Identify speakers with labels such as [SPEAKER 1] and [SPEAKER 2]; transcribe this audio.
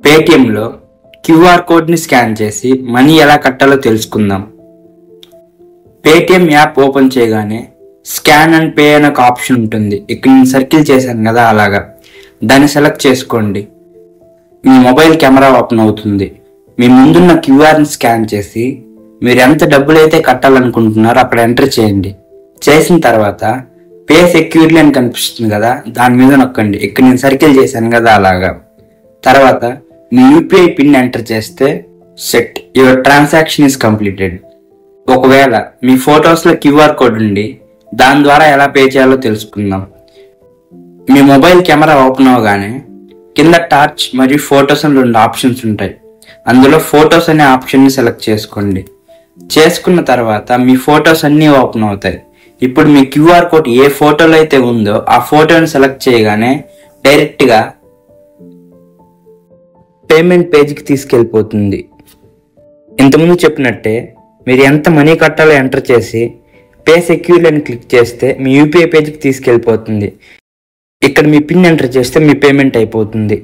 [SPEAKER 1] పేటిఎంలో QR కోడ్ని scan చేసి money ఎలా కట్టాలో తెలుసుకుందాం. పేటిఎం యాప్ ఓపెన్ చేయగానే స్కాన్ అండ్ పే అనే ఒక ఆప్షన్ ఉంటుంది. ఇక్కడ నేను సర్కిల్ చేశాను కదా, అలాగా దాన్ని సెలెక్ట్ చేసుకోండి. మీ మొబైల్ కెమెరా ఓపెన్ అవుతుంది. మీ ముందున్న క్యూఆర్ని స్కాన్ చేసి మీరు ఎంత డబ్బులు అయితే కట్టాలనుకుంటున్నారో అక్కడ ఎంటర్ చేయండి. చేసిన తర్వాత పే సెక్యూర్లీ అని కనిపిస్తుంది కదా, దాని మీద నొక్కండి. ఇక్కడ నేను సర్కిల్ చేశాను కదా, అలాగా. తర్వాత మీ యూపీఐ పిన్ ఎంటర్ చేస్తే set, your transaction is completed. ఒకవేళ మీ ఫొటోస్లో క్యూఆర్ కోడ్ ఉండి దాని ద్వారా ఎలా పే చేయాలో తెలుసుకుందాం. మీ మొబైల్ కెమెరా ఓపెన్ అవగానే కింద టార్చ్ మరియు ఫొటోస్ అని 2 ఆప్షన్స్ ఉంటాయి. అందులో ఫొటోస్ అనే ఆప్షన్ని సెలెక్ట్ చేసుకోండి. చేసుకున్న తర్వాత మీ ఫొటోస్ అన్నీ ఓపెన్ అవుతాయి. ఇప్పుడు మీ క్యూఆర్ కోడ్ ఏ ఫోటోలో అయితే ఉందో ఆ ఫోటోని సెలెక్ట్ చేయగానే డైరెక్ట్గా పేమెంట్ పేజ్కి తీసుకెళ్ళిపోతుంది. ఇంతకుముందు చెప్పినట్టే మీరు ఎంత మనీ కట్టాలో ఎంటర్ చేసి పే సెక్యూర్లీ అని క్లిక్ చేస్తే మీ యూపీఐ పేజ్కి తీసుకెళ్ళిపోతుంది. ఇక్కడ మీ పిన్ ఎంటర్ చేస్తే మీ పేమెంట్ అయిపోతుంది.